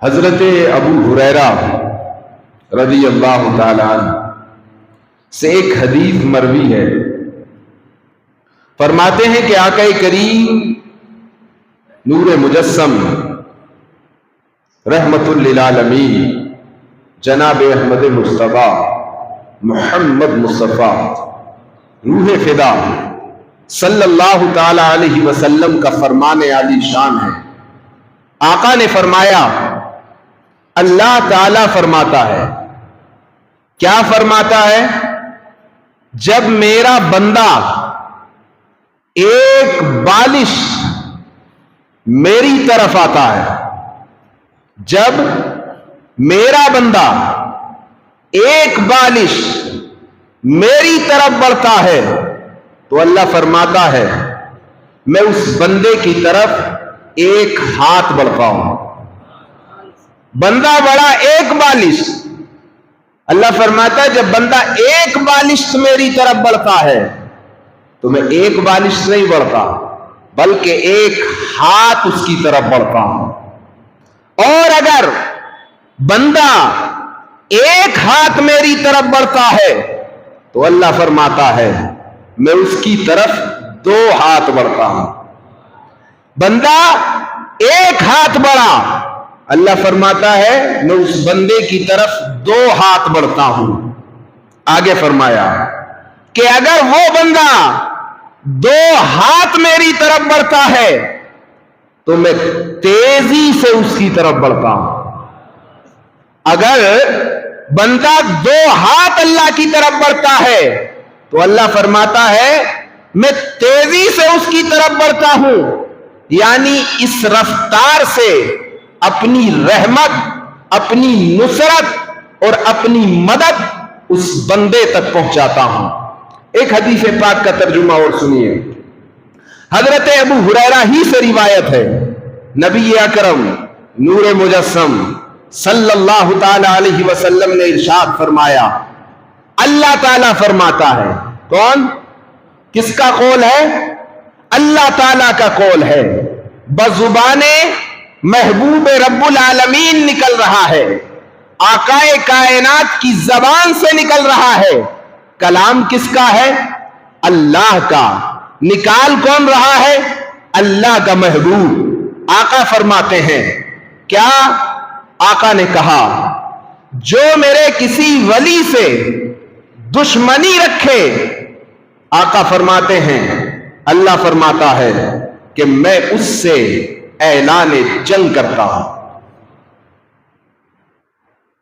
حضرت ابو ہریرہ رضی اللہ تعالی عنہ سے ایک حدیث مروی ہے، فرماتے ہیں کہ آقا کریم نور مجسم رحمت للعالمین جناب احمد مصطفیٰ محمد مصطفیٰ روح فدا صلی اللہ تعالی علیہ وسلم کا فرمان عالی شان ہے۔ آقا نے فرمایا، اللہ تعالی فرماتا ہے، کیا فرماتا ہے؟ جب میرا بندہ ایک بالش میری طرف آتا ہے، جب میرا بندہ ایک بالش میری طرف بڑھتا ہے تو اللہ فرماتا ہے میں اس بندے کی طرف ایک ہاتھ بڑھتا ہوں۔ بندہ بڑا ایک بالش، اللہ فرماتا ہے جب بندہ ایک بالش میری طرف بڑھتا ہے تو میں ایک بالش نہیں بڑھتا بلکہ ایک ہاتھ اس کی طرف بڑھتا ہوں۔ اور اگر بندہ ایک ہاتھ میری طرف بڑھتا ہے تو اللہ فرماتا ہے میں اس کی طرف دو ہاتھ بڑھتا ہوں۔ بندہ ایک ہاتھ بڑھا، اللہ فرماتا ہے میں اس بندے کی طرف دو ہاتھ بڑھتا ہوں۔ آگے فرمایا کہ اگر وہ بندہ دو ہاتھ میری طرف بڑھتا ہے تو میں تیزی سے اس کی طرف بڑھتا ہوں۔ اگر بندہ دو ہاتھ اللہ کی طرف بڑھتا ہے تو اللہ فرماتا ہے میں تیزی سے اس کی طرف بڑھتا ہوں، یعنی اس رفتار سے اپنی رحمت، اپنی نصرت اور اپنی مدد اس بندے تک پہنچاتا ہوں۔ ایک حدیث پاک کا ترجمہ اور سنیے، حضرت ابو ہریرہ ہی سے روایت ہے، نبی اکرم نور مجسم صلی اللہ تعالی علیہ وسلم نے ارشاد فرمایا، اللہ تعالیٰ فرماتا ہے، کون؟ کس کا قول ہے؟ اللہ تعالیٰ کا قول ہے، بزبان محبوب رب العالمین نکل رہا ہے، آقا کائنات کی زبان سے نکل رہا ہے۔ کلام کس کا ہے؟ اللہ کا۔ نکال کون رہا ہے؟ اللہ کا محبوب۔ آقا فرماتے ہیں کیا؟ آقا نے کہا جو میرے کسی ولی سے دشمنی رکھے، آقا فرماتے ہیں اللہ فرماتا ہے کہ میں اس سے اعلان جنگ کرتا ہوں۔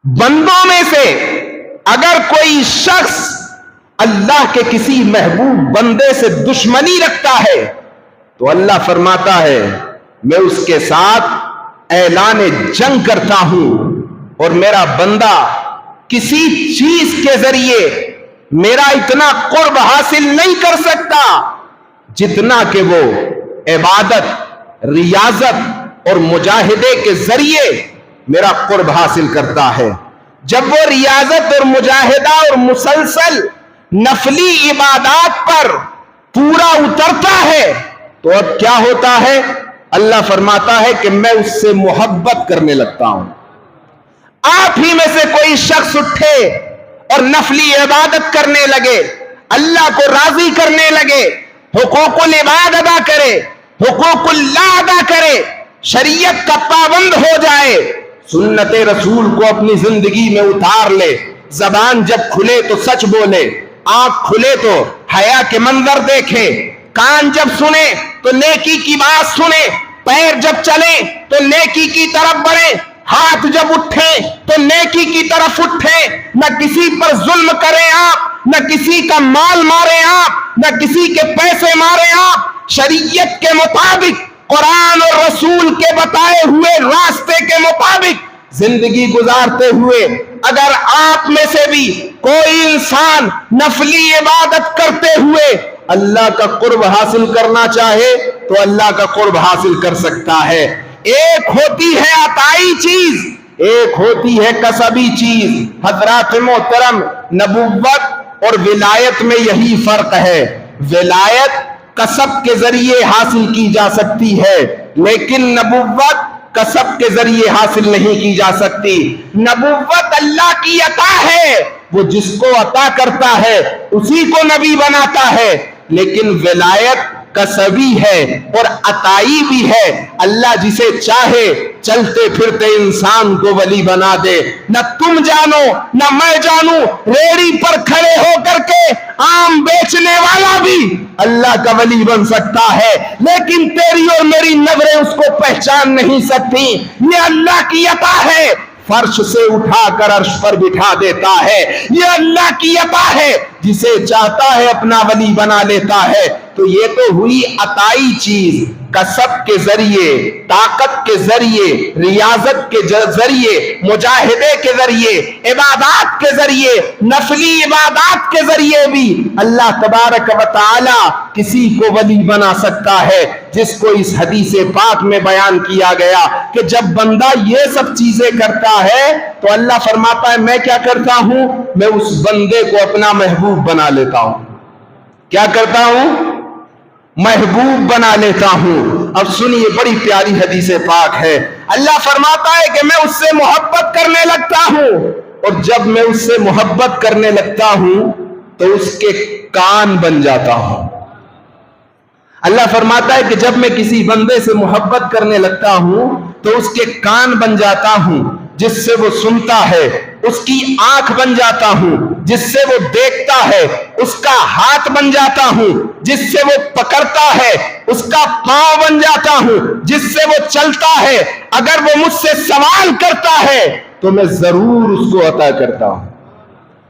بندوں میں سے اگر کوئی شخص اللہ کے کسی محبوب بندے سے دشمنی رکھتا ہے تو اللہ فرماتا ہے میں اس کے ساتھ اعلان جنگ کرتا ہوں، اور میرا بندہ کسی چیز کے ذریعے میرا اتنا قرب حاصل نہیں کر سکتا جتنا کہ وہ عبادت، ریاضت اور مجاہدے کے ذریعے میرا قرب حاصل کرتا ہے۔ جب وہ ریاضت اور مجاہدہ اور مسلسل نفلی عبادات پر پورا اترتا ہے تو اب کیا ہوتا ہے؟ اللہ فرماتا ہے کہ میں اس سے محبت کرنے لگتا ہوں۔ آپ ہی میں سے کوئی شخص اٹھے اور نفلی عبادت کرنے لگے، اللہ کو راضی کرنے لگے، حقوق العباد ادا کرے، حقوق اللہ ادا کرے، شریعت کا پابند ہو جائے، سنت رسول کو اپنی زندگی میں اتار لے، زبان جب کھلے تو سچ بولے، آنکھ کھلے تو حیا کے منظر دیکھے، کان جب سنے تو نیکی کی بات سنے، پیر جب چلے تو نیکی کی طرف بڑھے، ہاتھ جب اٹھے تو نیکی کی طرف اٹھے، نہ کسی پر ظلم کریں آپ، نہ کسی کا مال مارے آپ، نہ کسی کے پیسے مارے آپ، شریعت کے مطابق، قرآن اور رسول کے بتائے ہوئے راستے کے مطابق زندگی گزارتے ہوئے اگر آپ میں سے بھی کوئی انسان نفلی عبادت کرتے ہوئے اللہ کا قرب حاصل کرنا چاہے تو اللہ کا قرب حاصل کر سکتا ہے۔ ایک ہوتی ہے عطائی چیز، ایک ہوتی ہے کسبی چیز۔ حضرات محترم، نبوت اور ولایت میں یہی فرق ہے۔ ولایت کسب کے ذریعے حاصل کی جا سکتی ہے، لیکن نبوت کسب کے ذریعے حاصل نہیں کی جا سکتی۔ نبوت اللہ کی عطا ہے، وہ جس کو عطا کرتا ہے اسی کو نبی بناتا ہے، لیکن ولایت کسبی ہے اور عطائی بھی ہے۔ اللہ جسے چاہے چلتے پھرتے انسان کو ولی بنا دے۔ نہ تم جانو نہ میں جانوں، ریڑی پر کھڑے ہو کر کے آم بیچنے والا بھی اللہ کا ولی بن سکتا ہے، لیکن تیری اور میری نظریں اس کو پہچان نہیں سکتی۔ یہ اللہ کی عطا ہے، فرش سے اٹھا کر عرش پر بٹھا دیتا ہے۔ یہ اللہ کی عطا ہے، جسے چاہتا ہے اپنا ولی بنا لیتا ہے۔ تو یہ تو ہوئی عطائی چیز، کسب کے ذریعے، طاقت کے ذریعے، ریاضت کے ذریعے، مجاہدے کے ذریعے، عبادات کے ذریعے، نفلی عبادات کے ذریعے بھی اللہ تبارک و تعالی کسی کو ولی بنا سکتا ہے، جس کو اس حدیث پاک میں بیان کیا گیا کہ جب بندہ یہ سب چیزیں کرتا ہے تو اللہ فرماتا ہے میں کیا کرتا ہوں، میں اس بندے کو اپنا محبوب بنا لیتا ہوں۔ کیا کرتا ہوں؟ محبوب بنا لیتا ہوں۔ اب سنیے، بڑی پیاری حدیث پاک ہے۔ اللہ فرماتا ہے کہ میں اس سے محبت کرنے لگتا ہوں، اور جب میں اس سے محبت کرنے لگتا ہوں تو اس کے کان بن جاتا ہوں۔ اللہ فرماتا ہے کہ جب میں کسی بندے سے محبت کرنے لگتا ہوں تو اس کے کان بن جاتا ہوں، جس سے وہ سنتا ہے، اس کی آنکھ بن جاتا ہوں، جس سے وہ دیکھتا ہے، اس کا ہاتھ بن جاتا ہوں، جس سے وہ پکڑتا ہے، اس کا پاؤں بن جاتا ہوں، جس سے وہ چلتا ہے۔ اگر وہ مجھ سے سوال کرتا ہے تو میں ضرور اس کو عطا کرتا ہوں،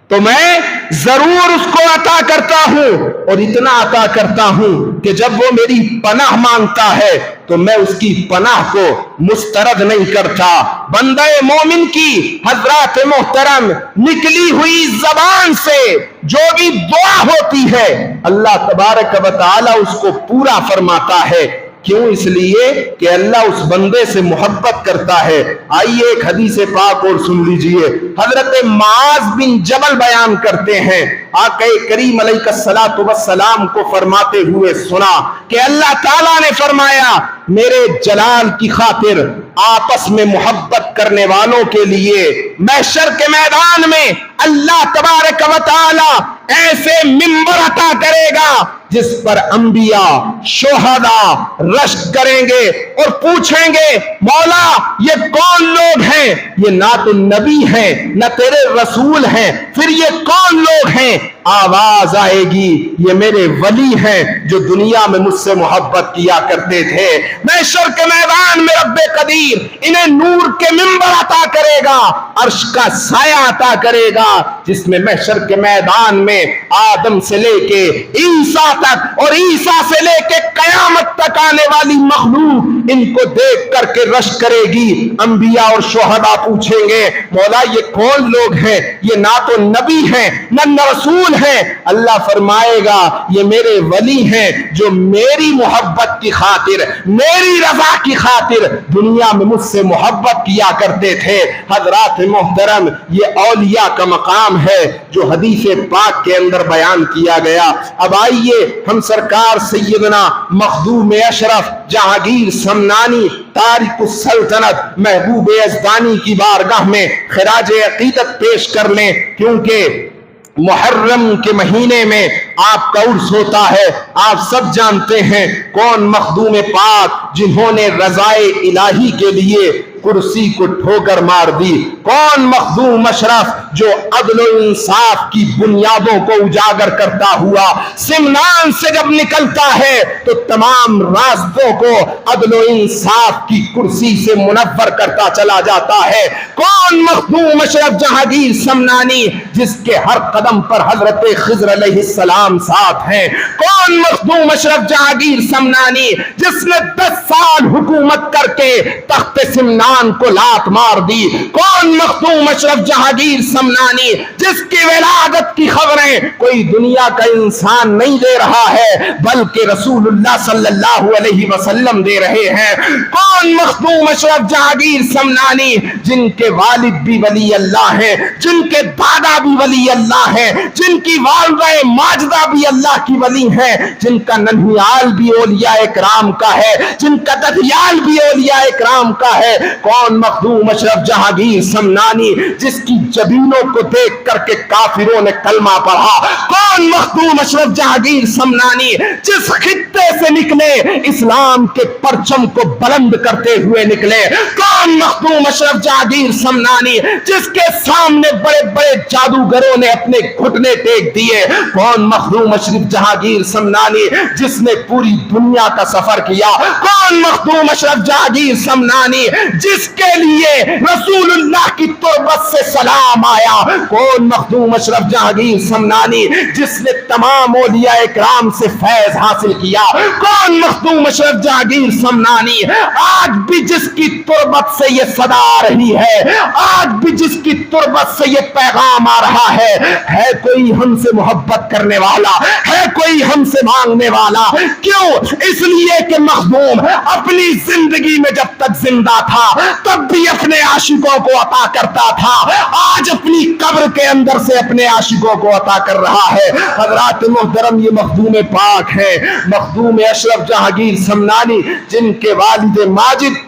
تو میں ضرور اس کو عطا کرتا ہوں، اور اتنا عطا کرتا ہوں کہ جب وہ میری پناہ مانگتا ہے تو میں اس کی پناہ کو مسترد نہیں کرتا۔ بندہ مومن کی حضرات محترم نکلی ہوئی زبان سے جو بھی دعا ہوتی ہے اللہ تبارک و تعالی اس کو پورا فرماتا ہے۔ کیوں؟ اس لیے کہ اللہ اس بندے سے محبت کرتا ہے۔ آئیے ایک حدیث پاک اور سن لیجئے۔ حضرت معاذ بن جبل بیان کرتے ہیں، آقا کریم علیہ الصلوۃ والسلام کو فرماتے ہوئے سنا کہ اللہ تعالیٰ نے فرمایا میرے جلال کی خاطر آپس میں محبت کرنے والوں کے لیے محشر کے میدان میں اللہ تبارک و تعالی ایسے ممبر عطا کرے گا جس پر انبیاء شہداء رشک کریں گے اور پوچھیں گے مولا یہ کون لوگ ہیں؟ یہ نہ تو نبی ہیں نہ تیرے رسول ہیں، پھر یہ کون لوگ ہیں؟ آواز آئے گی یہ میرے ولی ہیں جو دنیا میں مجھ سے محبت کیا کرتے تھے۔ محشر کے میدان میں رب قدیر انہیں نور کے ممبر عطا کرے گا، عرش کا سایہ عطا کرے گا، جس میں محشر کے میدان میں آدم سے لے کے عیسیٰ تک اور عیسیٰ سے لے کے قیامت تک آنے والی مخلوق ان کو دیکھ کر کے رشک کرے گی۔ انبیاء اور شہداء پوچھیں گے مولا یہ کون لوگ ہیں؟ یہ نہ تو نبی ہیں نہ رسول ہیں۔ اللہ فرمائے گا یہ میرے ولی ہیں جو میری محبت کی خاطر، میری رضا کی خاطر دنیا میں مجھ سے محبت کیا کرتے تھے۔ حضرات محترم یہ اولیاء کا مقام ہے جو حدیث پاک کے اندر بیان کیا گیا۔ اب آئیے ہم سرکار سیدنا مخدوم اشرف جہانگیر سمنانی تارک السلطنت محبوب یزدانی کی بارگاہ میں خراج عقیدت پیش کر لیں، کیونکہ محرم کے مہینے میں آپ کا عرس ہوتا ہے۔ آپ سب جانتے ہیں کون مخدوم پاک جنہوں نے رضائے الہی کے لیے کرسی کو ٹھوکر مار دی، کون مخدوم اشرف جو عدل و انصاف کی بنیادوں کو اجاگر کرتا ہوا سمنان سے جب نکلتا ہے تو تمام راستوں کو عدل و انصاف کی کرسی سے منور کرتا چلا جاتا ہے۔ کون مخدوم اشرف جہانگیر سمنانی جس کے ہر قدم پر حضرت خضر علیہ السلام ساتھ ہیں؟ کون مخدوم اشرف جہانگیر سمنانی جس نے 10 سال حکومت کر کے تخت سمنان کو لات مار دی؟ کون مخدوم اشرف جہانگیر سمنانی جس کی ولادت کی خبریں کوئی دنیا کا انسان نہیں دے رہا ہے بلکہ رسول اللہ صلی اللہ علیہ وسلم دے رہے ہیں؟ کون مخدوم اشرف جہانگیر سمنانی جن کے والد بھی ولی اللہ ہیں، جن کے دادا بھی ولی اللہ ہیں، جن کی والدہ ماجدہ بھی اللہ کی ولی ہیں، جن کا ننھیال بھی اولیاء اکرام کا ہے، جن جن کا دھیال بھی اولیاء اکرام کا ہے. کون مخدوم اشرف جہانگیر سمنانی جس کی جبینوں کو دیکھ کر کے کافروں نے کلمہ پڑھا. کون مخدوم اشرف جہانگیر سمنانی جس خطے سے نکلے اسلام کے پرچم کو بلند کرتے ہوئے نکلے. کون مخدوم اشرف جہانگیر سمنانی جس کے سامنے بڑے بڑے جادوگروں نے اپنے گھٹنے ٹیک دیے. کون مخدوم اشرف جہانگیر سمنانی جس نے پوری دنیا کا سفر کیا. کون مخدوم اشرف جہانگیر سمنانی جس کے لیے رسول اللہ کی تربت سے سلام آیا. کون مخدوم اشرف جہانگیر سمنانی جس نے تمام اولیاء اکرام سے فیض حاصل کیا. کون مخدوم اشرف جہانگیر سمنانی آج بھی جس کی تربت سے یہ صدا آ رہی ہے, آج بھی جس کی تربت سے یہ پیغام آ رہا ہے کوئی ہم سے محبت کرنے والا, ہے کوئی ہم سے مانگنے والا. کیوں؟ اس لیے کہ مخدوم اپنی زندگی میں جب تک زندہ تھا تب بھی اپنے عاشقوں کو عطا کرتا تھا, آج اپنی قبر کے اندر سے اپنے عاشقوں کو عطا کر رہا ہے. حضرات محترم, یہ مخدوم پاک ہے, مخدوم اشرف جہانگیر سمنانی جن کے والد ماجد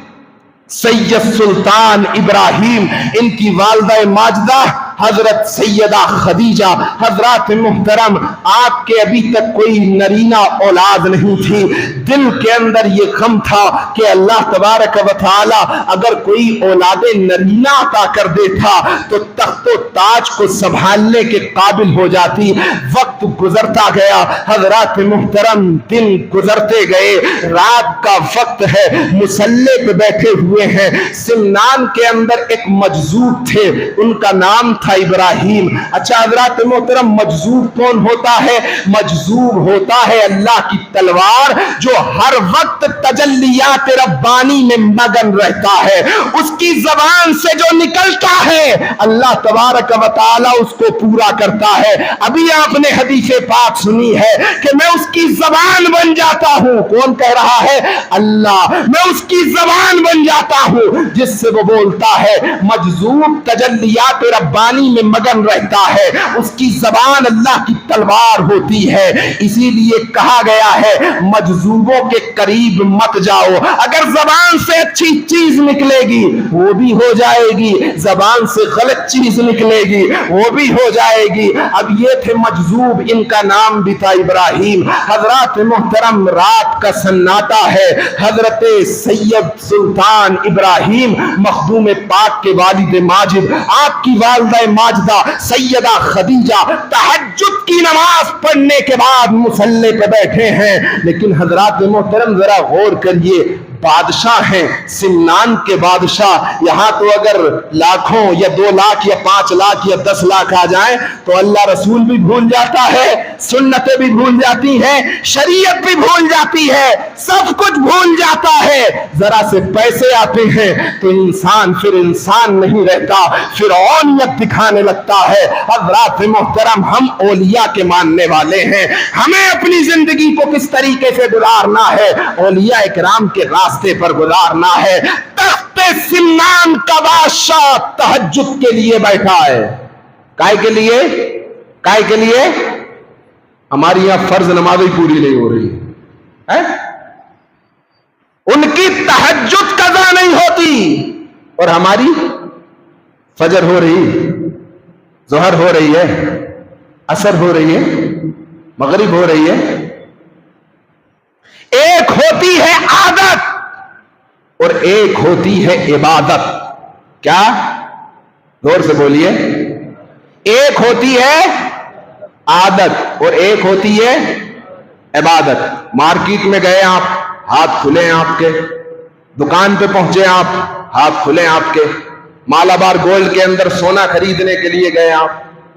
سید سلطان ابراہیم, ان کی والدہ ماجدہ حضرت سیدہ خدیجہ. حضرات محترم, آپ کے ابھی تک کوئی نرینہ اولاد نہیں تھی. دل کے اندر یہ غم تھا کہ اللہ تبارک و تعالی اگر کوئی اولاد نرینہ عطا کر دیتا تو تخت و تاج کو سنبھالنے کے قابل ہو جاتی. وقت گزرتا گیا. حضرات محترم, دن گزرتے گئے, رات کا وقت ہے, مصلی پہ بیٹھے ہوئے ہیں. سمنان کے اندر ایک مجذوب تھے, ان کا نام تھا ابراہیم. اچھا حضرات محترم, مجذوب کون ہوتا ہے؟ مجذوب ہوتا ہے اللہ کی تلوار جو ہر وقت تجلیات ربانی میں مگن رہتا ہے. اس کی زبان سے جو نکلتا ہے اللہ تبارک و تعالی اس کو پورا کرتا ہے. ابھی آپ نے حدیث پاک سنی ہے کہ میں اس کی زبان بن جاتا ہوں. کون کہہ رہا ہے؟ اللہ. میں اس کی زبان بن جاتا ہوں جس سے وہ بولتا ہے. مجذوب تجلیات ربانی میں مگن رہتا ہے, اس کی زبان اللہ کی تلوار ہوتی ہے. اسی لیے کہا گیا ہے مجذوبوں کے قریب مت جاؤ. اگر زبان سے اچھی چیز نکلے گی وہ بھی ہو جائے گی, زبان سے غلط چیز نکلے گی وہ بھی ہو جائے گی. اب یہ تھے مجذوب, ان کا نام بھی تھا ابراہیم. حضرات محترم, رات کا سناٹا ہے. حضرت سید سلطان ابراہیم مخدوم پاک کے والد ماجد, آپ کی والدہ ماجدہ سیدہ خدیجہ تہجد کی نماز پڑھنے کے بعد مصلی پہ بیٹھے ہیں. لیکن حضرات محترم ذرا غور کریے, بادشاہ ہیں, سمنان کے بادشاہ. یہاں تو اگر لاکھوں یا 2 لاکھ یا 5 لاکھ یا 10 لاکھ آ جائیں تو اللہ رسول بھی بھول جاتا ہے, سنتیں بھی بھول جاتی ہیں, شریعت بھی بھول جاتی ہے, سب کچھ بھول جاتا ہے. ذرا سے پیسے آتے ہیں تو انسان پھر انسان نہیں رہتا, فرعونیت دکھانے لگتا ہے. حضرات محترم, ہم اولیاء کے ماننے والے ہیں, ہمیں اپنی زندگی کو کس طریقے سے گزارنا ہے, اولیاء اکرام کے راستے پر گزارنا ہے. تخت سمنان کا بادشاہ تہجد کے لیے بیٹھا ہے. کائے کے لیے؟ کائے کے لیے؟ ہماری یہاں فرض نمازیں پوری نہیں ہو رہی ہے, ان کی تہجد قضا نہیں ہوتی, اور ہماری فجر ہو رہی, ظہر ہو رہی ہے, عصر ہو رہی ہے, مغرب ہو رہی ہے. ایک ہوتی ہے عادت اور ایک ہوتی ہے عبادت. کیا؟ زور سے بولیے. ایک ہوتی ہے عادت اور ایک ہوتی ہے عبادت. مارکیٹ میں گئے آپ, ہاتھ کھلے ہیں آپ کے. دکان پہ پہنچے آپ, ہاتھ کھلے ہیں آپ کے. مالابار گولڈ کے اندر سونا خریدنے کے لیے گئے آپ,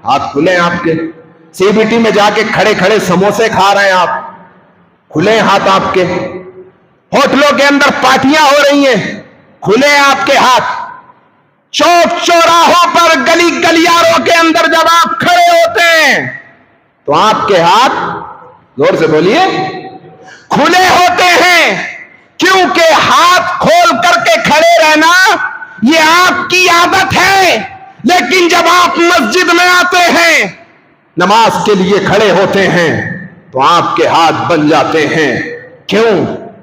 ہاتھ کھلے ہیں آپ کے. سی بی ٹی میں جا کے کھڑے کھڑے سموسے کھا رہے ہیں آپ, کھلے ہاتھ آپ کے. ہوٹلوں کے اندر پارٹیاں ہو رہی ہیں, کھلے آپ کے ہاتھ. چوک چوراہوں پر گلی گلیاروں کے اندر جب آپ کھڑے ہوتے ہیں تو آپ کے ہاتھ, زور سے بولیے, کھلے ہوتے ہیں. کیونکہ ہاتھ کھول کر کے کھڑے رہنا یہ آپ کی عادت ہے. لیکن جب آپ مسجد میں آتے ہیں, نماز کے لیے کھڑے ہوتے ہیں تو آپ کے ہاتھ بن جاتے ہیں. کیوں؟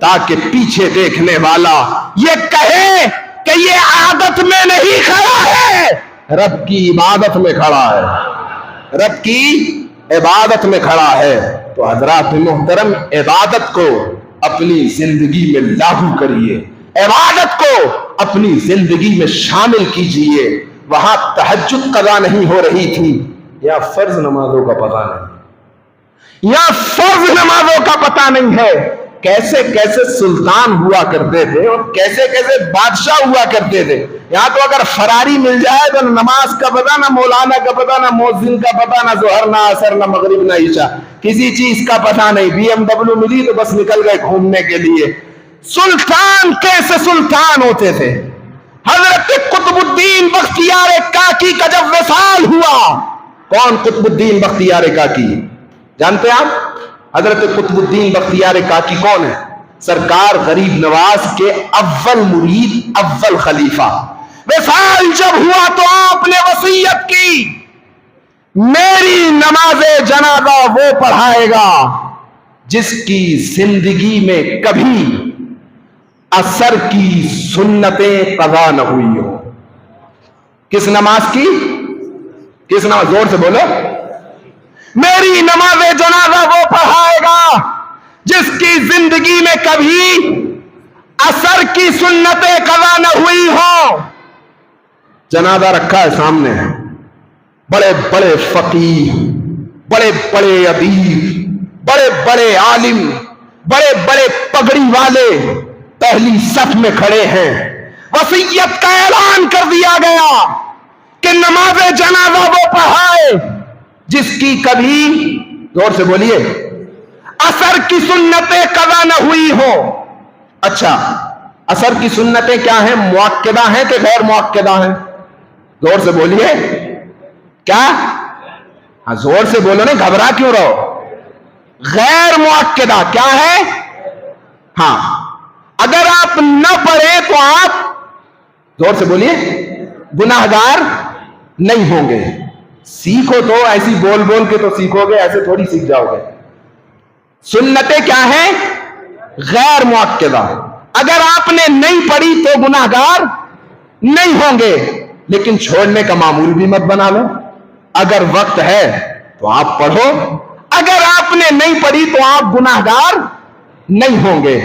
تاکہ پیچھے دیکھنے والا یہ کہے کہ یہ عادت میں نہیں کھڑا ہے، رب کی عبادت میں کھڑا ہے، رب کی عبادت میں کھڑا ہے۔ تو حضرات محترم، عبادت کو اپنی زندگی میں لاگو کریے، عبادت کو اپنی زندگی میں شامل کیجئے۔ وہاں تہجد قضا نہیں ہو رہی تھی، یا فرض نمازوں کا پتہ نہیں، یا فرض نمازوں کا پتہ نہیں ہے۔ کیسے کیسے سلطان ہوا کرتے تھے اور کیسے کیسے بادشاہ ہوا کرتے تھے۔ یہاں تو اگر فراری مل جائے تو نماز کا پتہ نہ، مولانا کا پتہ نہ، مؤذن کا پتہ نہ، ظہر نہ عصر نہ مغرب نہ عشاء، کسی چیز کا پتہ نہیں۔ BMW ملی تو بس نکل گئے گھومنے کے لیے۔ سلطان کیسے سلطان ہوتے تھے۔ حضرت قطب الدین بختیار کاکی کا جب وصال ہوا، کون قطب الدین بختیار کاکی جانتے ہیں آپ؟ حضرت قطب الدین بختیار کاکی کون ہے؟ سرکار غریب نواز کے اول مرید، اول خلیفہ۔ وصال جب ہوا تو آپ نے وصیت کی، میری نماز جنازہ وہ پڑھائے گا جس کی زندگی میں کبھی عصر کی سنتیں قضا نہ ہوئی ہو۔ کس نماز کی؟ کس نماز؟ زور سے بولو۔ میری نماز جنازہ وہ پڑھائے گا جس کی زندگی میں کبھی عصر کی سنتیں قضا نہ ہوئی ہو۔ جنازہ رکھا ہے سامنے، بڑے بڑے فقیہ، بڑے بڑے ادیب، بڑے بڑے عالم، بڑے بڑے پگڑی والے پہلی صف میں کھڑے ہیں۔ وصیت کا اعلان کر دیا گیا کہ نماز جنازہ وہ پڑھائے جس کی کبھی، زور سے بولیے، عصر کی سنتیں قضا نہ ہوئی ہو۔ اچھا، عصر کی سنتیں کیا ہیں؟ مؤکدہ ہیں کہ غیر مؤکدہ ہیں؟ زور سے بولیے۔ کیا؟ ہاں زور سے بولو، نہیں گھبرا کیوں رہو؟ غیر مؤکدہ کیا ہے؟ ہاں، اگر آپ نہ پڑھیں تو آپ، زور سے بولیے، گناہگار نہیں ہوں گے۔ سیکھو تو ایسی بول بول کے تو سیکھو گے، ایسے تھوڑی سیکھ جاؤ گے۔ سنتیں کیا ہیں؟ غیر مؤکدہ۔ اگر آپ نے نہیں پڑھی تو گناہگار نہیں ہوں گے، لیکن چھوڑنے کا معمول بھی مت بنا لو۔ اگر وقت ہے تو آپ پڑھو، اگر آپ نے نہیں پڑھی تو آپ گناہگار نہیں ہوں گے۔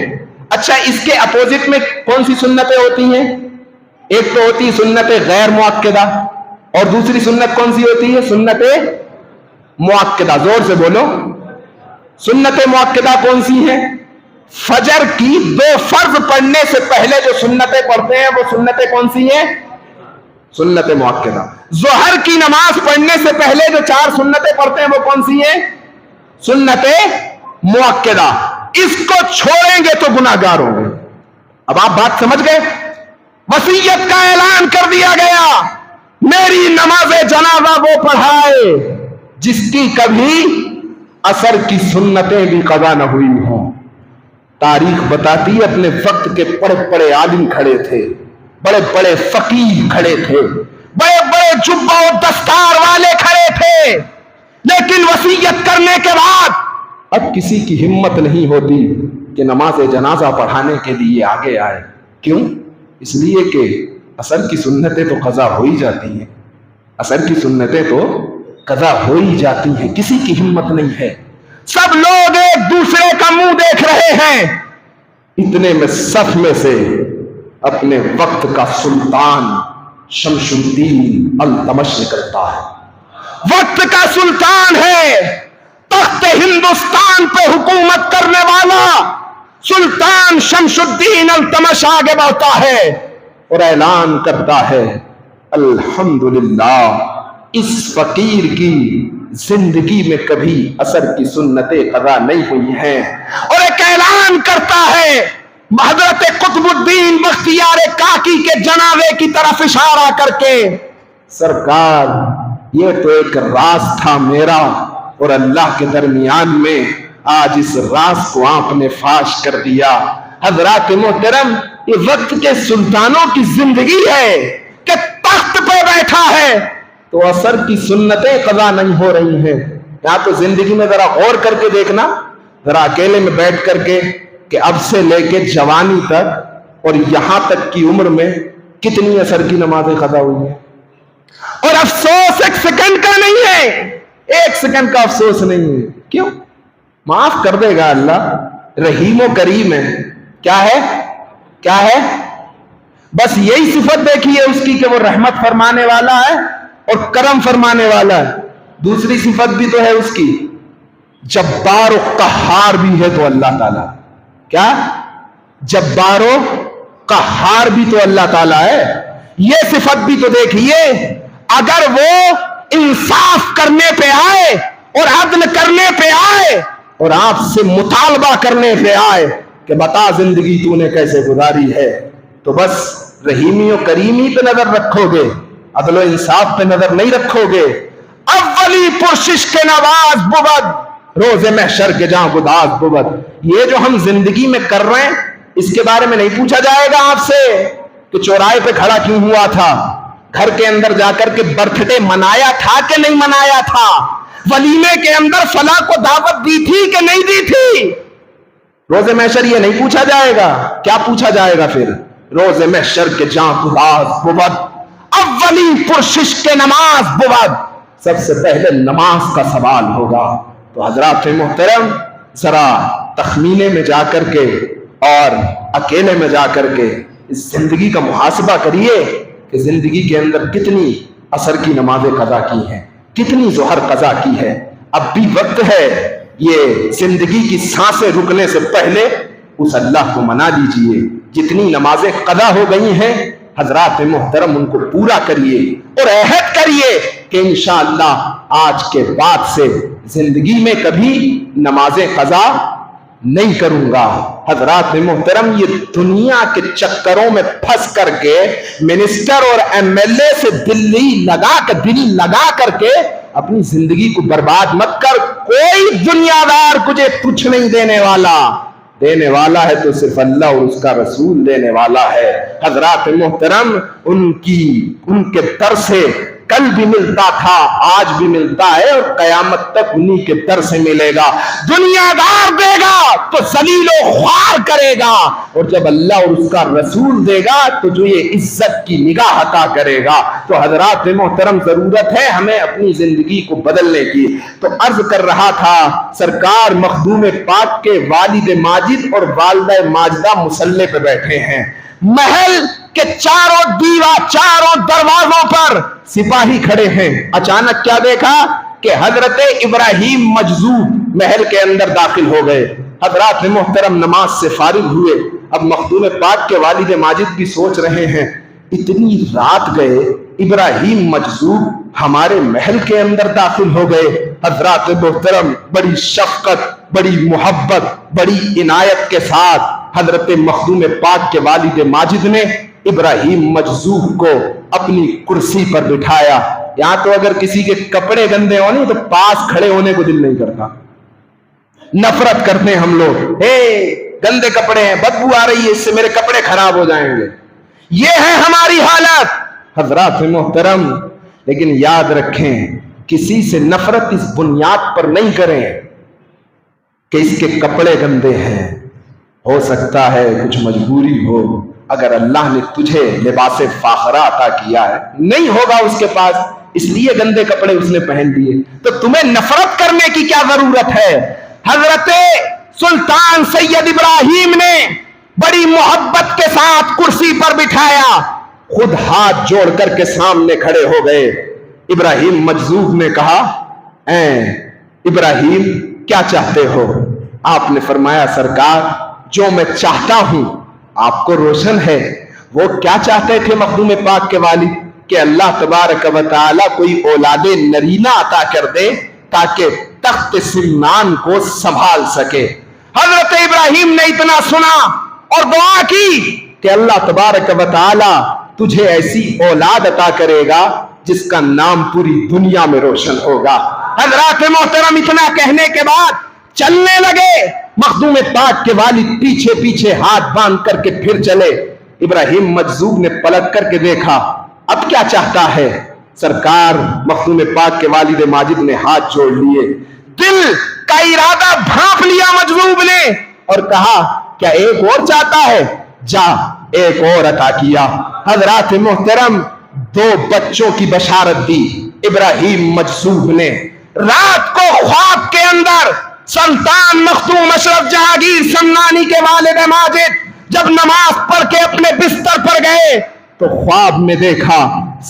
اچھا، اس کے اپوزٹ میں کون سی سنتیں ہوتی ہیں؟ ایک تو ہوتی ہے سنت غیر مؤکدہ، اور دوسری سنت کون سی ہوتی ہے؟ سنت مؤکدہ۔ زور سے بولو۔ سنت مؤکدہ کون سی ہیں؟ فجر کی 2 فرض پڑھنے سے پہلے جو سنتیں پڑھتے ہیں وہ سنتیں کون سی ہیں؟ سنت مؤکدہ۔ ظہر کی نماز پڑھنے سے پہلے جو 4 سنتیں پڑھتے ہیں وہ کون سی ہیں؟ سنت مؤکدہ۔ اس کو چھوڑیں گے تو گناہگار ہوں گے۔ اب آپ بات سمجھ گئے؟ وصیت کا اعلان کر دیا گیا، میری نماز جنازہ وہ پڑھائے جس کی کبھی عصر کی سنتیں بھی قضا نہ ہوئی ہوں۔ تاریخ بتاتی ہے اپنے وقت کے بڑے بڑے عالم کھڑے تھے، بڑے بڑے فقیہ کھڑے تھے، بڑے بڑے جبہ و دستار والے کھڑے تھے، لیکن وصیت کرنے کے بعد اب کسی کی ہمت نہیں ہوتی کہ نماز جنازہ پڑھانے کے لیے آگے آئے۔ کیوں؟ اس لیے کہ عصر کی سنتیں تو قضا ہو ہی جاتی ہیں، عصر کی سنتیں تو قضا ہو ہی جاتی ہیں، کسی کی ہمت نہیں ہے۔ سب لوگ ایک دوسرے کا منہ دیکھ رہے ہیں، اتنے میں صف میں سے اپنے وقت کا سلطان شمس الدین التمش نکلتا ہے۔ وقت کا سلطان ہے، تخت ہندوستان پہ حکومت کرنے والا سلطان شمس الدین التمش آگے بڑھتا ہے اور اعلان کرتا ہے، الحمدللہ اس فقیر کی زندگی میں کبھی عصر کی سنتیں قضا نہیں ہوئی ہیں، اور ایک اعلان کرتا ہے حضرت قطب الدین بختیار کاکی کے جنازے کی طرف اشارہ کر کے، سرکار یہ تو ایک راز تھا میرا اور اللہ کے درمیان میں، آج اس راز کو آپ نے فاش کر دیا۔ حضرات محترم، یہ وقت کے سلطانوں کی زندگی ہے کہ تخت پہ بیٹھا ہے تو عصر کی سنتیں قضا نہیں ہو رہی ہیں۔ یہاں تو زندگی میں ذرا غور کر کے دیکھنا، ذرا اکیلے میں بیٹھ کر کے کہ اب سے لے کے جوانی تک اور یہاں تک کی عمر میں کتنی عصر کی نمازیں قضا ہوئی ہیں، اور افسوس ایک سیکنڈ کا نہیں ہے، ایک سیکنڈ کا افسوس نہیں ہے. کیوں؟ معاف کر دے گا اللہ، رحیم و کریم ہے. کیا ہے؟ کیا ہے؟ بس یہی صفت دیکھیے اس کی کہ وہ رحمت فرمانے والا ہے اور کرم فرمانے والا ہے. دوسری صفت بھی تو ہے اس کی، جبار و قہار بھی ہے تو اللہ تعالیٰ. کیا؟ جبار و قہار بھی تو اللہ تعالیٰ ہے. یہ صفت بھی تو دیکھیے. اگر وہ انصاف کرنے پہ آئے اور عدل کرنے پہ آئے اور آپ سے مطالبہ کرنے پہ آئے کہ بتا زندگی تو نے کیسے گزاری ہے، تو بس رحیمی و کریمی پہ نظر رکھو گے، عدل و انصاف پہ نظر نہیں رکھو گے. اولی پرشش کے نواز بود، روز محشر کے جہاں گداز بود. یہ جو ہم زندگی میں کر رہے ہیں اس کے بارے میں نہیں پوچھا جائے گا آپ سے کہ چوراہے پہ کھڑا کیوں ہوا تھا، گھر کے اندر جا کر کے برتھ ڈے منایا تھا کہ نہیں منایا تھا، ولیمے کے اندر فلاں کو دعوت دی تھی کہ نہیں دی تھی. روز محشر یہ نہیں پوچھا جائے گا. کیا پوچھا جائے گا پھر؟ روز محشر کے جہاں گداز بود، اولی پرشش کے نماز بود. سب سے پہلے نماز کا سوال ہوگا. تو حضرات محترم، ذرا تخمینے میں جا کر کے اور اکیلے میں جا کر کے اس زندگی کا محاسبہ کریے کہ زندگی کے اندر کتنی عصر کی نمازیں قضا کی ہیں، کتنی ظہر قضا کی ہے. اب بھی وقت ہے. یہ زندگی کی سانسیں رکنے سے پہلے اس اللہ کو منا لیجئے. جتنی نمازیں قضا ہو گئی ہیں حضرات محترم ان کو پورا کریے اور عہد کریے کہ انشاءاللہ آج کے بعد سے زندگی میں کبھی نمازیں قضا نہیں کروں گا. حضرات محترم، یہ دنیا کے چکروں میں پھنس کر کے منسٹر اور ایم ایل اے سے دل لگا کر کے اپنی زندگی کو برباد مت کر. کوئی دنیا دار تجھے کچھ نہیں دینے والا ہے تو صرف اللہ اور اس کا رسول دینے والا ہے. حضرات محترم، ان کے در سے کل بھی ملتا تھا، آج بھی ملتا ہے اور قیامت تک انہی کے در سے ملے گا. دنیا دار دے گا تو ذلیل و خوار کرے گا، اور جب اللہ اور اس کا رسول دے گا تو جو یہ عزت کی نگاہ عطا کرے گا. تو حضرات محترم، ضرورت ہے ہمیں اپنی زندگی کو بدلنے کی. تو عرض کر رہا تھا، سرکار مخدوم پاک کے والد ماجد اور والدہ ماجدہ مصلی پہ بیٹھے ہیں. محل کے چاروں دروازوں پر سپاہی کھڑے ہیں. اچانک کیا دیکھا کہ حضرت ابراہیم مجذوب محل کے اندر داخل ہو گئے. حضرات محترم نماز سے فارغ ہوئے. اب مخدوم پاک کے والد ماجد بھی سوچ رہے ہیں اتنی رات گئے ابراہیم مجذوب ہمارے محل کے اندر داخل ہو گئے. حضرات محترم بڑی شفقت، بڑی محبت، بڑی عنایت کے ساتھ حضرت مخدوم پاک کے والد ماجد نے ابراہیم مجذوب کو اپنی کرسی پر بٹھایا. یہاں تو اگر کسی کے کپڑے گندے ہونے تو پاس کھڑے ہونے کو دل نہیں کرتا، نفرت کرتے ہیں ہم لوگ. گندے کپڑے ہیں، بدبو آ رہی ہے، اس سے میرے کپڑے خراب ہو جائیں گے. یہ ہے ہماری حالت حضرات محترم. لیکن یاد رکھیں، کسی سے نفرت اس بنیاد پر نہیں کریں کہ اس کے کپڑے گندے ہیں. ہو سکتا ہے کچھ مجبوری ہو. اگر اللہ نے تجھے لباس فاخرہ عطا کیا ہے، نہیں ہوگا اس کے پاس، اس لیے گندے کپڑے اس نے پہن لیے، تو تمہیں نفرت کرنے کی کیا ضرورت ہے؟ حضرت سلطان سید ابراہیم نے بڑی محبت کے ساتھ کرسی پر بٹھایا، خود ہاتھ جوڑ کر کے سامنے کھڑے ہو گئے. ابراہیم مجذوب نے کہا، اے ابراہیم کیا چاہتے ہو؟ آپ نے فرمایا، سرکار جو میں چاہتا ہوں آپ کو روشن ہے. وہ کیا چاہتے تھے مخدوم پاک کے والد؟ کہ اللہ تبارک و تعالی کوئی اولاد نرینہ عطا کر دے تاکہ تخت سلمان کو سنبھال سکے. حضرت ابراہیم نے اتنا سنا اور دعا کی کہ اللہ تبارک و تعالی تجھے ایسی اولاد عطا کرے گا جس کا نام پوری دنیا میں روشن ہوگا. حضرات محترم، اتنا کہنے کے بعد چلنے لگے. مخدوم پاک کے والد پیچھے پیچھے ہاتھ باندھ کر کے پھر چلے. ابراہیم مجذوب نے پلٹ کر کے دیکھا، اب کیا چاہتا ہے؟ سرکار مخدوم پاک کے والد ماجد نے ہاتھ جوڑ لیے، دل کا ارادہ بھانپ لیا مجذوب نے اور کہا، کیا ایک اور چاہتا ہے؟ جا ایک اور عطا کیا۔ حضرات محترم، 2 بچوں کی بشارت دی ابراہیم مجذوب نے۔ رات کو خواب کے اندر سلطان مخدوم اشرف جہانگیر سمنانی کے والد ماجد جب نماز پڑھ کے اپنے بستر پر گئے تو خواب میں دیکھا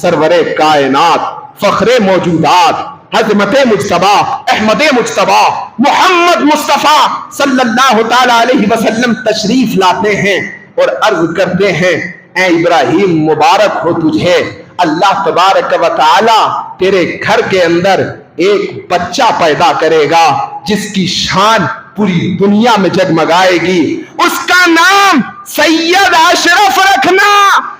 سرور کائنات، فخر موجودات، حضرت مجتبیٰ احمد مجتبیٰ محمد مصطفیٰ صلی اللہ تعالی علیہ وسلم تشریف لاتے ہیں اور عرض کرتے ہیں اے ابراہیم مبارک ہو تجھے، اللہ تبارک و تعالی تیرے گھر کے اندر ایک بچہ پیدا کرے گا جس کی شان پوری دنیا میں جگمگائے گی، اس کا نام سید اشرف رکھنا۔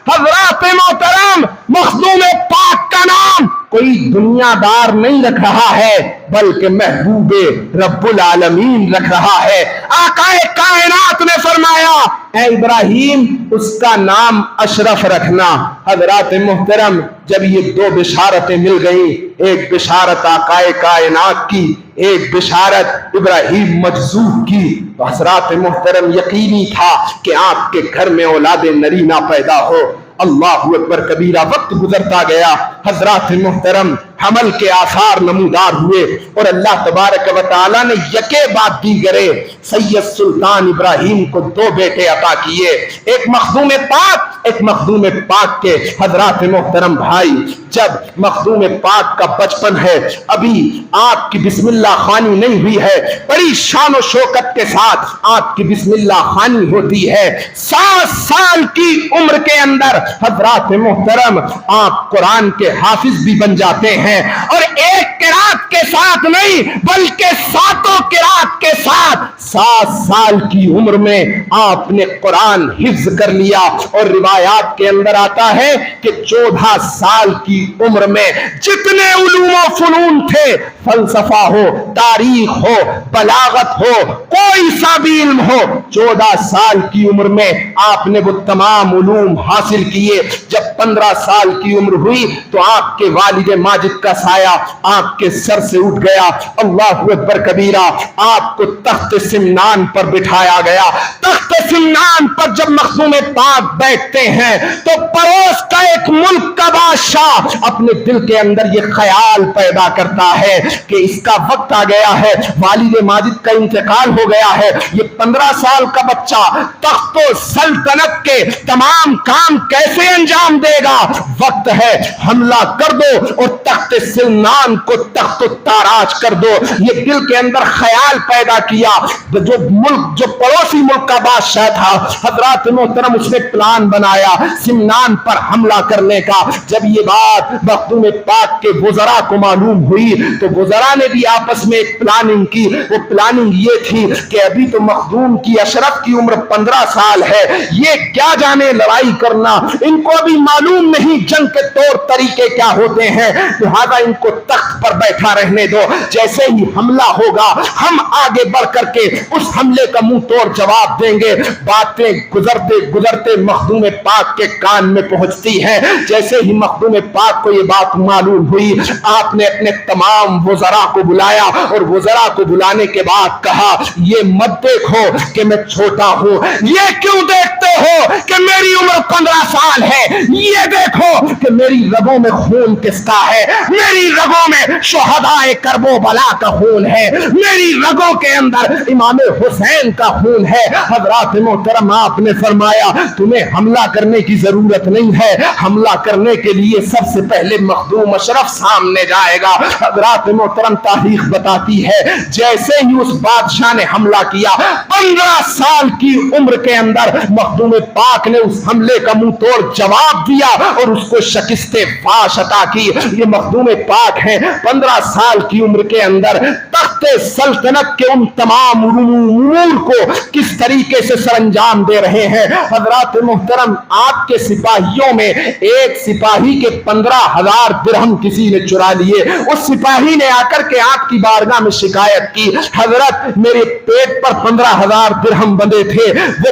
حضرات محترم، مخدوم پاک کا نام کوئی دنیا دار نہیں رکھ رہا ہے بلکہ محبوب رب العالمین رکھ رہا ہے۔ آقا کائنات نے فرمایا اے ابراہیم اس کا نام اشرف رکھنا۔ حضرات محترم، جب یہ 2 بشارتیں مل گئیں، ایک بشارت آقا کائنات کی، ایک بشارت ابراہیم مجذوب کی، تو حضرات محترم یقینی تھا کہ آپ کے گھر میں اولاد نرینہ پیدا ہو۔ اللہ اکبر کبیرہ، وقت گزرتا گیا، حضرات محترم حمل کے آثار نمودار ہوئے اور اللہ تبارک و تعالیٰ نے یکے بعد دیگرے سید سلطان ابراہیم کو 2 بیٹے عطا کیے، ایک مخدوم پاک، ایک مخدوم پاک کے۔ حضرات محترم بھائی، جب مخدوم پاک کا بچپن ہے، ابھی آپ کی بسم اللہ خوانی نہیں ہوئی ہے، بڑی شان و شوکت کے ساتھ آپ کی بسم اللہ خوانی ہوتی ہے۔ 7 سال کی عمر کے اندر حضرات محترم آپ قرآن کے حافظ بھی بن جاتے ہیں، اور ایک قرات کے ساتھ نہیں بلکہ 7 قرات کے ساتھ 7 سال کی عمر میں آپ نے قرآن حفظ کر لیا۔ اور روایات کے اندر آتا ہے کہ 14 سال کی عمر میں جتنے علوم و فنون تھے، فلسفہ ہو، تاریخ ہو، بلاغت ہو، کوئی سا بھی علم ہو، 14 سال کی عمر میں آپ نے وہ تمام علوم حاصل کیے۔ جب 15 سال کی عمر ہوئی تو آپ کے والد ماجد کا سایہ آپ کے سر سے اٹھ گیا۔ اللہ اکبر کبیرہ، آپ کو تخت سمنان پر بٹھایا گیا۔ تخت سمنان پر جب مخدوم پاک بیٹھتے ہیں تو پڑوس کا ایک ملک کا بادشاہ اپنے دل کے اندر یہ خیال پیدا کرتا ہے کہ اس کا وقت آ گیا ہے، والد ماجد کا انتقال ہو گیا ہے، یہ 15 سال کا بچہ تخت و سلطنت کے تمام کام کیسے انجام دے گا؟ وقت ہے، حملہ کر دو اور تخت سمنان کو تخت و تاراج کر دو۔ یہ دل کے اندر خیال پیدا کیا۔ جو پڑوسی ملک کا بادشاہ تھا، حضرات محترم، اس نے پلان بنایا سمنان پر حملہ کرنے کا۔ جب یہ بات مخدوم پاک کے وزراء کو معلوم ہوئی تو وزراء نے بھی آپس میں ایک پلاننگ کی۔ وہ پلاننگ یہ تھی کہ ابھی تو مخدوم کی اشرف کی عمر 15 سال ہے، یہ کیا جانے لڑائی کرنا، ان کو ابھی معلوم نہیں جنگ کے طور طریقے کیا ہوتے ہیں، لہذا ان کو تخت پر بیٹھا رہنے دو، جیسے ہی حملہ ہوگا ہم آگے بڑھ کر کے اس حملے کا منہ توڑ جواب دیں گے۔ باتیں گزرتے گزرتے مخدوم پاک کے کان میں پہنچتی ہیں۔ جیسے ہی مخدوم پاک کو یہ بات معلوم ہوئی، آپ نے اپنے تمام وزراء کو بلایا اور وزراء کو بلانے کے بعد کہا یہ مت دیکھو کہ میں چھوٹا ہوں، یہ کیوں دیکھتے ہو کہ میری عمر 15 سال ہے، یہ دیکھو کہ میری رگوں میں خون کس کا ہے، میری رگوں میں شہدائے کرب و بلا کا خون ہے، میری رگوں کے اندر امام حسین کا خون ہے۔ حضرات محترم، آپ نے فرمایا تمہیں حملہ کرنے کی ضرورت نہیں ہے، حملہ کرنے کے لیے سب سے پہلے مخدوم اشرف سامنے جائے گا۔ حضرات محترم، تاریخ بتاتی ہے جیسے ہی اس بادشاہ نے حملہ کیا، 15 سال کی عمر کے اندر مخدوم پاک نے اس حملے کا منہ توڑ جواب دیا اور اس کو شکست فاش عطا کی۔ یہ مخدوم پاک ہیں، 15 سال کی عمر کے اندر تخت سلطنت کے ان تمام امور کو کس طریقے سے سر انجام دے رہے ہیں۔ حضرات محترم، آپ کے سپاہیوں میں ایک سپاہی کے 15,000 درہم کسی نے چرا لیے۔ اس سپاہی نے آ کر کے آپ کی بارگاہ میں شکایت کی، حضرت میرے پیٹ پر 15,000 درہم بندے تھے، وہ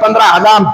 15,000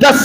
10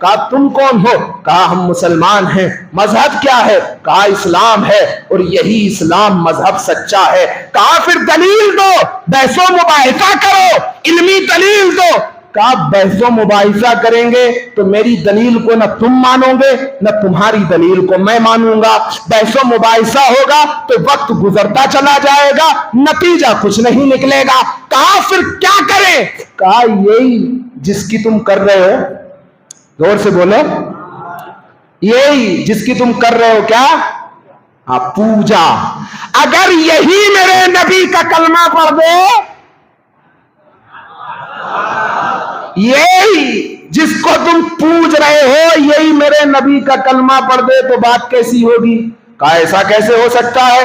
کہا تم کون ہو؟ کہا ہم مسلمان ہیں. مذہب کیا ہے؟ کہا اسلام ہے، اور یہی اسلام مذہب سچا ہے. کہا پھر دلیل دو، بحث و مباحثہ کرو، علمی دلیل دو. کہا بحث و مباحثہ کریں گے تو میری دلیل کو نہ تم مانو گے نہ تمہاری دلیل کو میں مانوں گا. بحث و مباحثہ ہوگا تو وقت گزرتا چلا جائے گا، نتیجہ کچھ نہیں نکلے گا. کہا پھر کیا کریں؟ کہا یہی جس کی تم کر رہے ہو، غور سے بولو، یہی جس کی تم کر رہے ہو کیا؟ ہاں، پوجا. اگر یہی میرے نبی کا کلمہ پڑھ دے، یہی جس کو تم پوج رہے ہو یہی میرے نبی کا کلمہ پڑھ دے تو بات کیسی ہوگی؟ کہا ایسا کیسے ہو سکتا ہے؟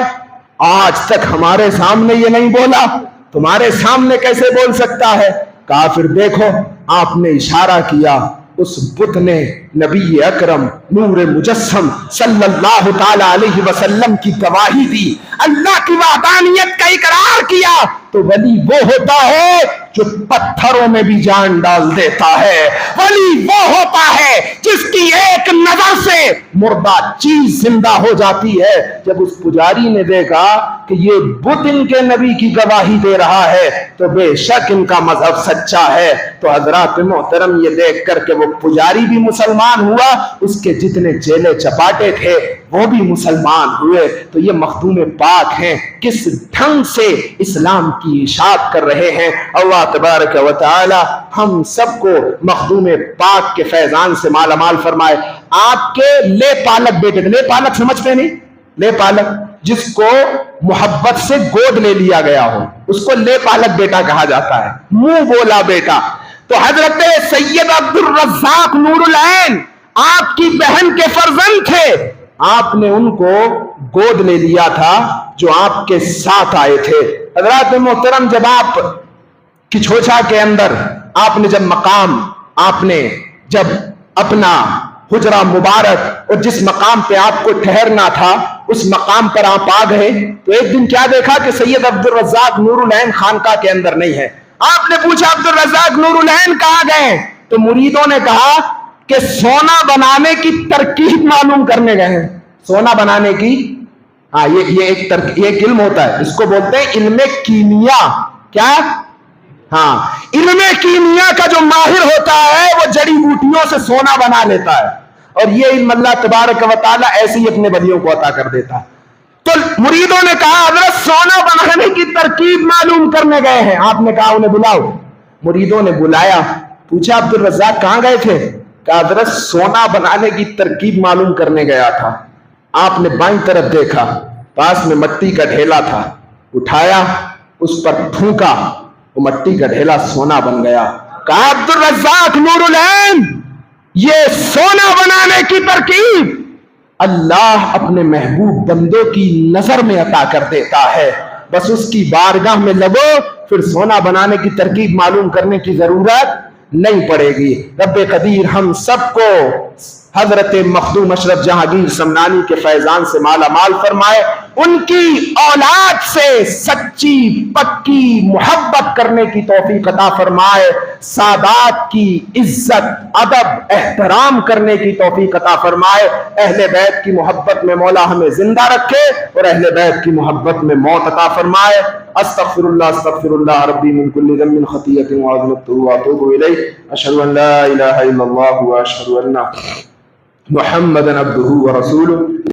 آج تک ہمارے سامنے یہ نہیں بولا، تمہارے سامنے کیسے بول سکتا ہے؟ کہا پھر دیکھو، آپ نے اشارہ کیا، اس بت نے نبی اکرم نور مجسم صلی اللہ تعالی علیہ وسلم کی گواہی دی، اللہ کی وحدانیت کا اقرار کیا. تو ولی وہ ہوتا ہے جو پتھروں میں بھی جان ڈال دیتا ہے. ولی وہ ہوتا ہے جس کی ایک نظر سے مردہ چیز زندہ ہو جاتی ہے. جب اس پجاری نے دیکھا کہ یہ بت ان کے نبی کی گواہی دے رہا ہے تو بے شک ان کا مذہب سچا ہے. تو حضرات محترم، یہ دیکھ کر کہ وہ پجاری بھی مسلمان ہوا، اس کے جتنے چیلے چپاٹے تھے وہ بھی مسلمان ہوئے. تو یہ مخدوم پاک ہیں، کس ڈھنگ سے اسلام کی اشاعت کر رہے ہیں. اللہ تبارک و تعالی ہم سب کو مخدوم پاک کے فیضان سے مالا مال فرمائے. آپ کے لے پالک بیٹے، لے پالک سمجھتے نہیں؟ لے پالک جس کو محبت سے گود لے لیا گیا ہو اس کو لے پالک بیٹا کہا جاتا ہے، منہ بولا بیٹا. تو حضرت سید عبد الرزاق نور العین آپ کی بہن کے فرزند تھے. آپ نے ان کو گود لے لیا تھا جو آپ کے ساتھ آئے تھے. حضرات محترم، جب آپ کچھوچا کے اندر آپ نے جب مقام، آپ نے جب اپنا حجرہ مبارک اور جس مقام پہ آپ کو ٹھہرنا تھا اس مقام پر آپ آ گئے تو ایک دن کیا دیکھا کہ سید عبد الرزاق نور العین خانقاہ کے اندر نہیں ہے. آپ نے پوچھا عبد الرزاق نور العین کہاں گئے؟ تو مریدوں نے کہا کہ سونا بنانے کی ترکیب معلوم کرنے گئے ہیں. سونا بنانے کی، ہاں، یہ ایک علم ہوتا ہے، اس کو بولتے ہیں علم کیمیا. کیا؟ ہاں، علم کیمیا کا جو ماہر ہوتا ہے وہ جڑی بوٹیوں سے سونا بنا لیتا ہے، اور یہ علم اللہ تبارک و تعالیٰ ایسے ہی اپنے ولیوں کو عطا کر دیتا ہے. تو مریدوں نے کہا حضرت سونا بنانے کی ترکیب معلوم کرنے گئے ہیں. آپ نے کہا انہیں بلاؤ. مریدوں نے بلایا. پوچھا عبد الرزاق کہاں گئے تھے؟ کہا حضرت سونا بنانے کی ترکیب معلوم کرنے گیا تھا. آپ نے بائیں طرف دیکھا، پاس میں مٹی کا ڈھیلا تھا، اٹھایا، اس پر پھونکا، وہ مٹی کا ڈھیلا سونا بن گیا. کہا عبد الرزاق نور العین، یہ سونا بنانے کی ترکیب اللہ اپنے محبوب بندوں کی نظر میں عطا کر دیتا ہے. بس اس کی بارگاہ میں لگو، پھر سونا بنانے کی ترکیب معلوم کرنے کی ضرورت نہیں پڑے گی. رب قدیر ہم سب کو حضرت مخدوم اشرف جہانگیر سمنانی کے فیضان سے مالا مال فرمائے. ان کی اولاد سے سچی پکی محبت کرنے کی توفیق عطا فرمائے. سادات کی عزت ادب احترام کرنے کی توفیق عطا فرمائے. اہل بیت کی محبت میں مولا ہمیں زندہ رکھے اور اہل بیت کی محبت میں موت عطا فرمائے. استغفر اللہ ربی من کل ذنب خطیئۃ وعظمت واتوب الیہ. اشہد ان لا الہ الا اللہ واشہد ان محمدا عبدہ ورسولہ.